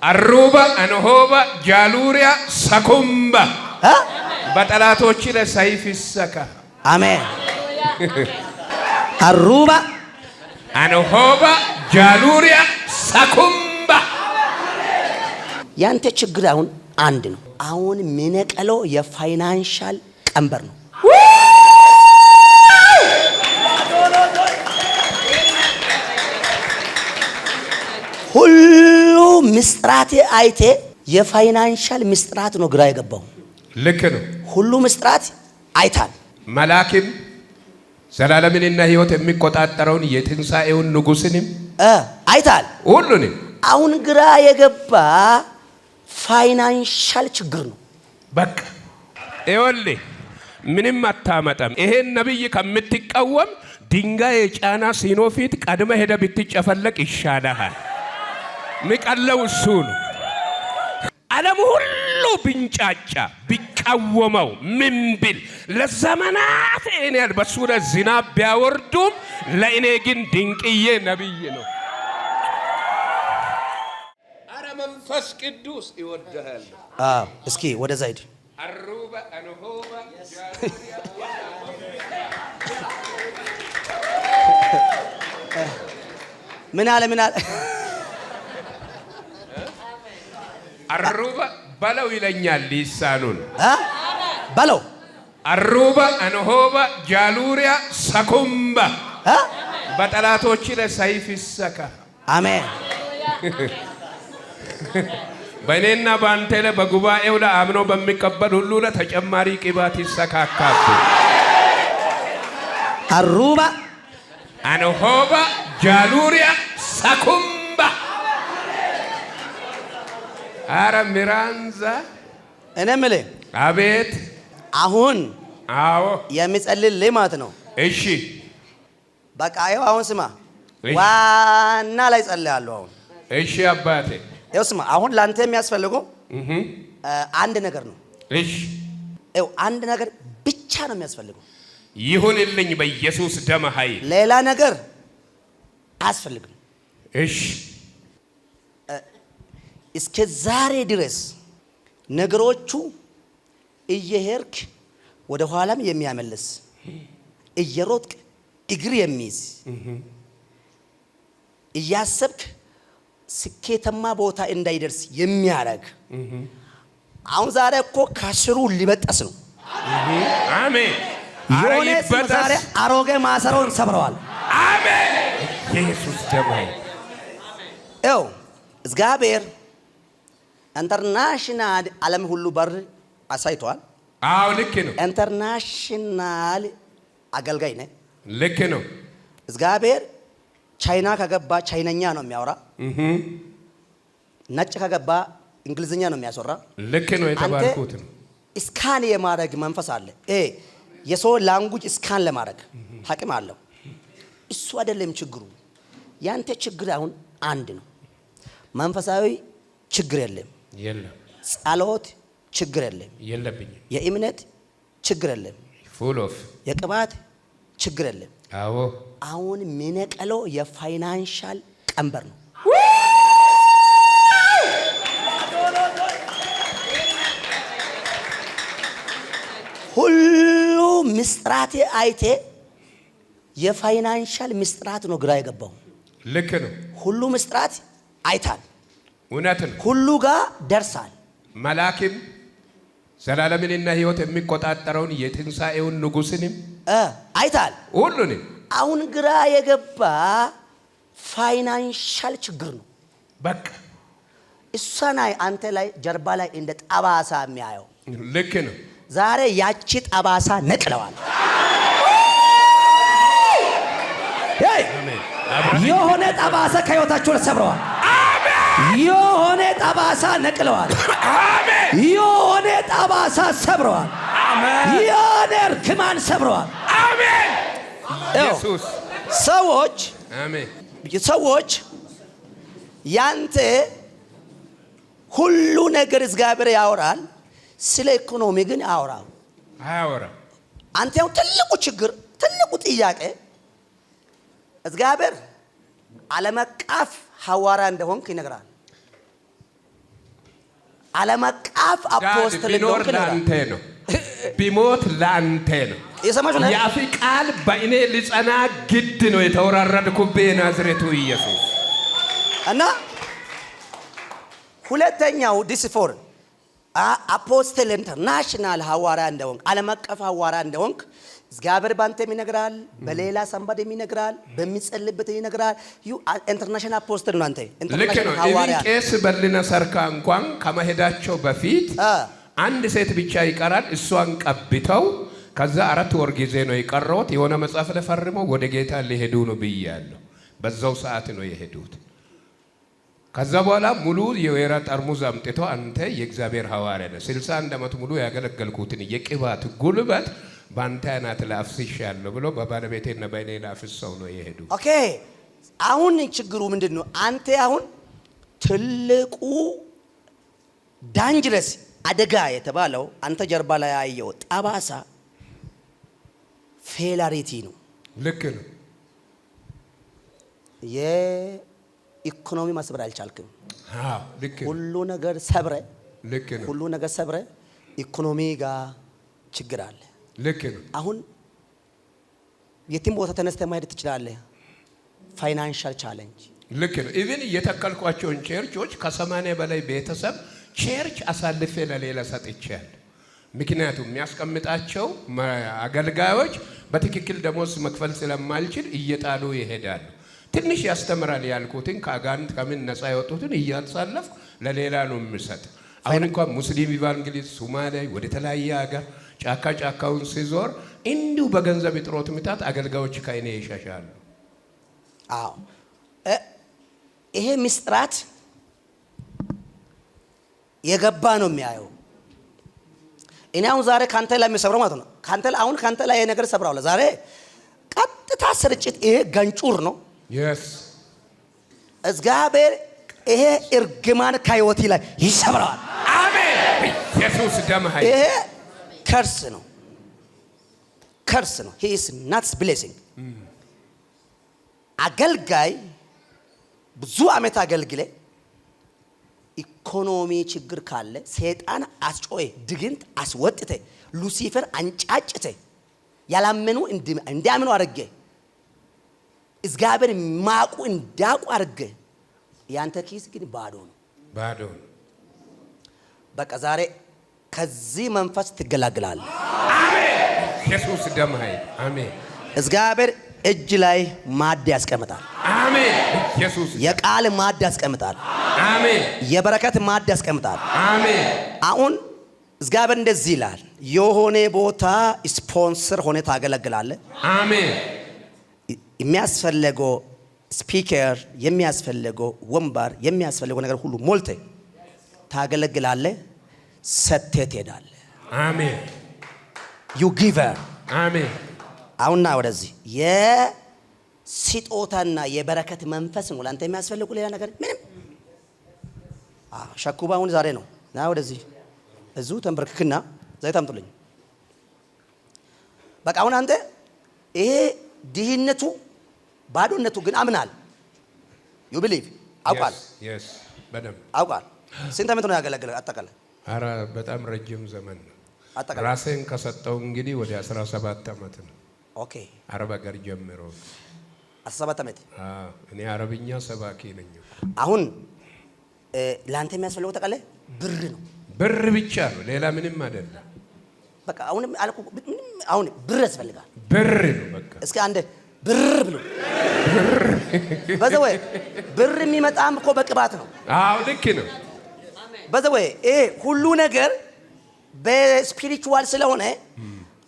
Arruba Anohoba Jaluria Sakumba. በጠላቶች ላይ ሰይፍ ይሰካ። አሜን። አሩባ አኖሆባ ጃሉሪያ ሳኩምባ። ያንተ ችግር አሁን አንድ ነው። አሁን ሚነቀለው የፋይናንሻል ቀንበር ነው። ሁሉ ምስጥራት አይቴ የፋይናንሻል ምስጥራት ነው ግራ የገባው። ልክ ነው። ሁሉ ምስጥራት አይታል። መላክም ዘላለምንና ሕይወት የሚቆጣጠረውን የትንሣኤውን ንጉሥንም አይታል። ሁሉንም አሁን ግራ የገባ ፋይናንሻል ችግር ነው። በቃ ይኸውልህ ምንም አታመጣም። ይሄን ነብይ ከምትቃወም ድንጋይ የጫና ሲኖ ፊት ቀድመ ሄደ ብትጨፈለቅ ይሻላል። ምቀለው እሱ ነው። ዓለም ሁሉ ብንጫጫ ቢቃወመው ምን ቢል ለዘመናት እኔ በሱ ላይ ዝናብ ቢያወርዱም ለእኔ ግን ድንቅዬ ነብይ ነው። አረ መንፈስ ቅዱስ ይወደሃል። እስኪ ወደዛ ሂድ። አሩባ አኖሆባ ምን አለ አሩባ በለው ይለኛል ሊሳኑን በለው። አሩባ አኖሆባ ጃሉሪያ ሳኩምባ። በጠላቶች ላይ ሰይፍ ይሰካ። አሜን። በእኔና በአንተ ላይ በጉባኤው ላይ አምኖ በሚቀበል ሁሉ ላይ ተጨማሪ ቅባት ይሰካካል። አሩባ አኖሆባ ጃሉሪያ ሳኩምባ። አረ ሚራንዛ እኔ የምልህ አቤት። አሁን አዎ የሚጸልልህ ማለት ነው። እሺ በቃ ይኸው አሁን ስማ፣ ዋና ላይ ጸልያለሁ አሁን። እሺ አባቴ ይኸው ስማ፣ አሁን ላንተ የሚያስፈልገው አንድ ነገር ነው። እሺ ይኸው አንድ ነገር ብቻ ነው የሚያስፈልገው። ይሁንልኝ በኢየሱስ ደም ኃይል። ሌላ ነገር አያስፈልግም። እሺ እስከ ዛሬ ድረስ ነገሮቹ እየሄድክ ወደ ኋላም የሚያመልስ እየሮጥክ እግር የሚይዝ እያሰብክ ስኬታማ ቦታ እንዳይደርስ የሚያደርግ አሁን ዛሬ እኮ ከስሩ ሊበጠስ ነው። አሜን። የሆነ ዛሬ አሮጌ ማሰሮን ሰብረዋል። አሜን። ኢየሱስ ደም ኃይል ኤው እግዚአብሔር ኢንተርናሽናል ዓለም ሁሉ በር አሳይቷል። አዎ ልክ ነው። ኢንተርናሽናል አገልጋይ ነህ። ልክ ነው። እግዚአብሔር ቻይና ከገባ ቻይነኛ ነው የሚያወራ። ነጭ ከገባ እንግሊዝኛ ነው የሚያስወራ። ልክ ነው። የተባልኩት ነው። ስካን የማድረግ መንፈስ አለ። የሰው ላንጉጅ ስካን ለማድረግ አቅም አለው። እሱ አይደለም ችግሩ። ያንተ ችግር አሁን አንድ ነው። መንፈሳዊ ችግር የለም። ጸሎት ችግር የለም። የእምነት ችግር የለም። ፉል ኦፍ የቅባት ችግር የለም። አዎ አሁን ሚነቀለው የፋይናንሻል ቀንበር ነው። ሁሉ ምስጥራት አይቴ የፋይናንሻል ምስጥራት ነው ግራ የገባው። ልክ ነው። ሁሉ ምስጥራት አይታል። እውነት ነው። ሁሉ ጋር ደርሳል። መላክም ዘላለምንና ሕይወት የሚቆጣጠረውን የትንሣኤውን ንጉሥንም አይታል። ሁሉንም አሁን ግራ የገባ ፋይናንሻል ችግር ነው። በቃ እሷን አንተ ላይ ጀርባ ላይ እንደ ጠባሳ የሚያየው። ልክ ነው። ዛሬ ያቺ ጠባሳ ነቅለዋል። የሆነ ጠባሳ ከህይወታችሁ ሰብረዋል። የሆነ ጠባሳ ነቅለዋል። የሆነ ጠባሳ ሰብረዋል። የሆነ እርግማን ሰብረዋል። አሜን። ኢየሱስ ሰዎች ያንተ ሁሉ ነገር እግዚአብሔር ያወራል። ስለ ኢኮኖሚ ግን አያወራም። አንተ ያው ትልቁ ችግር ትልቁ ጥያቄ እግዚአብሔር ዓለም አቀፍ ሐዋርያ እንደሆንክ ይነግራል። ዓለም አቀፍ አፖስትል ቢኖር ለአንተ ነው፣ ቢሞት ለአንተ ነው። የሰማችሁ ነው። የአፍ ቃል በእኔ ሊጸና ግድ ነው። የተወራረድኩብህ ናዝሬቱ ኢየሱስ እና ሁለተኛው ዲስፎር አፖስትል ኢንተርናሽናል ሐዋርያ እንደሆንክ ዓለም አቀፍ ሐዋርያ እንደሆንክ እግዚአብሔር ባንተም ይነግራል፣ በሌላ ሰንበድም ይነግራል፣ በሚጸልይበት ይነግራል። ዩ ኢንተርናሽናል አፖስትል ነው አንተ ኢንተርናሽናል ሐዋርያ። ቄስ በልና ሰርካ እንኳን ከመሄዳቸው በፊት አንድ ሴት ብቻ ይቀራል። እሷን ቀብተው ከዛ 4 ወር ጊዜ ነው የቀረውት። የሆነ መጽሐፍ ላይ ፈርመው ወደ ጌታ ሊሄዱ ነው ብያለሁ። በዛው ሰዓት ነው የሄዱት። ከዛ በኋላ ሙሉ የወይራ ጠርሙዝ አምጥተው አንተ የእግዚአብሔር ሐዋርያ ነህ፣ 61 ዓመት ሙሉ ያገለገልኩትን የቅባት ጉልበት ባንተ ናት ላፍስሻለሁ ብሎ በባለቤቴና በእኔ ላፍሰው ነው የሄዱ። ኦኬ አሁን ችግሩ ምንድነው? አንተ አሁን ትልቁ ዳንጀረስ አደጋ የተባለው አንተ ጀርባ ላይ ያየው ጠባሳ ፌላሪቲ ነው። ልክ ነው። የኢኮኖሚ መስበር አልቻልክም። አዎ ልክ ነው። ሁሉ ነገር ሰብረ፣ ልክ ነው። ሁሉ ነገር ሰብረ፣ ኢኮኖሚ ጋር ችግር አለ። ልክ ነው። አሁን የትም ቦታ ተነስተህ ማሄድ ትችላለህ። ፋይናንሻል ቻሌንጅ ልክ ነው። ኢቭን የተከልኳቸውን ቸርቾች ከ80 በላይ ቤተሰብ ቸርች አሳልፌ ለሌላ ሰጥቻለሁ። ምክንያቱም የሚያስቀምጣቸው አገልጋዮች በትክክል ደሞዝ መክፈል ስለማልችል እየጣሉ ይሄዳሉ። ትንሽ ያስተምራል ያልኩትን ከአጋንንት ከምን ነፃ ያወጡትን እያሳለፍኩ ለሌላ ነው የምሰጥ። አሁን እንኳን ሙስሊም ኢቫንጌሊስት ሶማሌ ወደ ተለያየ ሀገር ጫካውን ሲዞር እንዲሁ በገንዘብ እጥሮት ምታት አገልጋዮች ከእኔ ይሻሻሉ። አዎ ይሄ ምስጢራት የገባ ነው የሚያየው። እኔ አሁን ዛሬ ካንተ ላይ የሚሰብረው ማለት ነው። ካንተ ላይ ነገር ሰብራለሁ ዛሬ ቀጥታ ስርጭት። ይሄ ገንጩር ነው። yes እግዚአብሔር ይሄ እርግማን ከህይወቴ ላይ ይሰብራል። አሜን። ኢየሱስ ደም ኃይል ይሄ ከርስ ነው። he is not blessing። አገልጋይ ብዙ ዓመት አገልግለ ኢኮኖሚ ችግር ካለ ሰይጣን አስጮይ ድግንት አስወጥተ ሉሲፈር አንጫጭተ ያላመኑ እንዲያምኑ አድርገ እግዚአብሔር ማቁ እንዳቁ አድርገ ያንተ ኪስ ግን ባዶ ነው። በቃ ዛሬ ከዚህ መንፈስ ትገላግላለህ። አሜን። ኢየሱስ ደም ኃይል አሜን። እግዚአብሔር እጅ ላይ ማድ ያስቀምጣል። አሜን። ኢየሱስ የቃል ማድ ያስቀምጣል። አሜን። የበረከት ማድ ያስቀምጣል። አሜን። አሁን እግዚአብሔር እንደዚህ ይላል፣ የሆነ ቦታ ስፖንሰር ሆነ ታገለግላለህ። አሜን። የሚያስፈልገው ስፒከር፣ የሚያስፈልገው ወንበር፣ የሚያስፈልገው ነገር ሁሉ ሞልተ ታገለግላለህ። ሰጥተህ ትሄዳለህ። አሜን። ዩ ጊቨር አሜን። አሁንና ወደዚህ የስጦታና የበረከት መንፈስ ነው ላንተ የሚያስፈልጉ ሌላ ነገር ምንም። ሸኩባ አሁን ዛሬ ነው ና ወደዚህ እዚሁ ተንበርክክና ዘይት አምጡልኝ። በቃ አሁን አንተ ይሄ ድህነቱ ባዶነቱ ግን አምናል። ዩ ቢሊቭ አውቃል። yes በደም አውቃል። ስንት ዓመት ነው ያገለገለ አጠቃላይ? አረ በጣም ረጅም ዘመን ነው። አጠቃላይ ራሴን ከሰጠው እንግዲህ ወደ 17 ዓመት ነው። ኦኬ አረብ ሀገር ጀምሮ 17 ዓመት። እኔ አረብኛ ሰባኪ ነኝ። አሁን ላንተ የሚያስፈልገው ተቀለ ብር ነው። ብር ብቻ ነው፣ ሌላ ምንም አይደለም። በቃ አሁንም አልኩ ምንም አሁን ብር ያስፈልጋል። ብር ነው በቃ። እስኪ አንድ ብር ብሎ በዘወይ ብር የሚመጣም እኮ በቅባት ነው። አዎ ልክ ነው። በዘወይ ሁሉ ነገር በስፒሪቹዋል ስለሆነ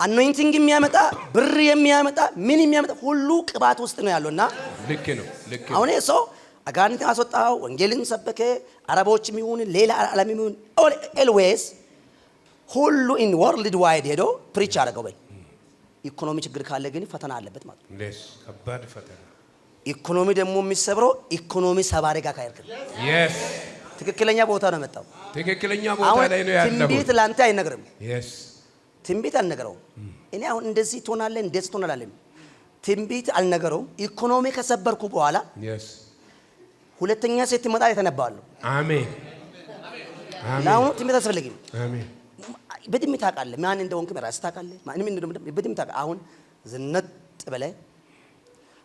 አኖይንቲንግ የሚያመጣ ብር የሚያመጣ ምን የሚያመጣ ሁሉ ቅባት ውስጥ ነው ያለውና ልክ ነው። ልክ ነው። አሁን ሰው አጋንንት አስወጣው፣ ወንጌልን ሰበከ፣ አረቦችም ይሁን ሌላ ዓለም ይሁን ኤልዌስ ሁሉ ኢን ወርልድ ዋይድ ሄዶ ፕሪች አደረገው። በይ ኢኮኖሚ ችግር ካለ ግን ፈተና አለበት ማለት ነው። ለስ ከባድ ፈተና። ኢኮኖሚ ደግሞ የሚሰብረው ኢኮኖሚ ሰባሪ ጋር ካይርክ yes ትክክለኛ ቦታ ነው መጣው። ትክክለኛ ቦታ ላይ ነው ያለው። ትንቢት ላንተ አይነግርም። yes ትንቢት አልነገረው። እኔ አሁን እንደዚህ ትሆናለህ እንደዚህ ትሆናለህ ትንቢት አልነገረው። ኢኮኖሚ ከሰበርኩ በኋላ yes ሁለተኛ ሴት መጣ የተነባሉ። አሜን ለአሁኑ ትንቢት አያስፈልግም። አሜን። በድምፅ ታውቃለህ ማን እንደሆንክ ራስህ ታውቃለህ። ማንም በድምፅ ታውቃለህ። አሁን ዝነጥ ብለህ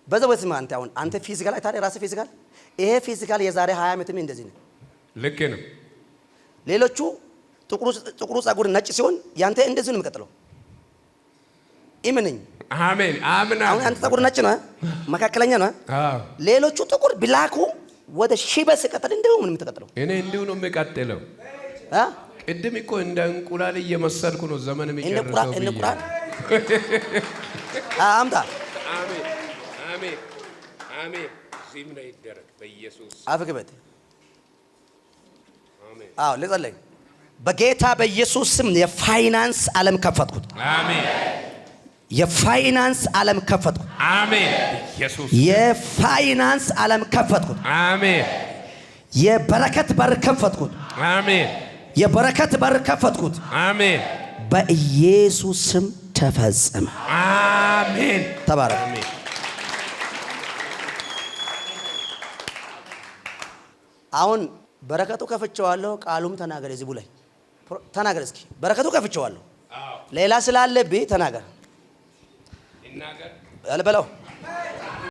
በዛው በስመ አንተ ፊዚካል አይታለህ ራስህ ፊዚካል ይሄ ፊዚካል የዛሬ 20 ዓመትም እንደዚህ ነው። ልክ ነው። ሌሎቹ ጥቁሩ ጸጉር ነጭ ሲሆን ያንተ እንደዚህ ነው የሚቀጥለው። ኢምንኝ አሜን። አምና አሁን አንተ ጸጉር ነጭ ነው መካከለኛ ነው። አዎ ሌሎቹ ጥቁር ብላኩ ወደ ሺበስ ቀጥል እንደው ምን የምትቀጥለው? እኔ እንዲሁ ነው የምቀጥለው። ቅድም እኮ እንደ እንቁላል እየመሰልኩ ነው ዘመን የሚጨርሰው። እንደ እንቁላል አምጣ። አሜን አሜን አሜን። ዚም ላይ ይደረግ በኢየሱስ አፍግበት። አሜን። አዎ ለጸለይ በጌታ በኢየሱስ ስም የፋይናንስ ዓለም ከፈትኩት። አሜን። የፋይናንስ ዓለም ከፈትኩት። አሜን። ኢየሱስ የፋይናንስ ዓለም ከፈትኩት። አሜን። የበረከት በር ከፈትኩት። አሜን። የበረከት በር ከፈትኩት። አሜን። በኢየሱስ ስም ተፈጸመ። አሜን። ተባረክ። አሁን በረከቱ ከፍቼዋለሁ። ቃሉም ተናገር። እዚህ ላይ ተናገር እስኪ። በረከቱ ከፍቼዋለሁ። ሌላ ስላለብኝ ተናገር። ይናገር በለው።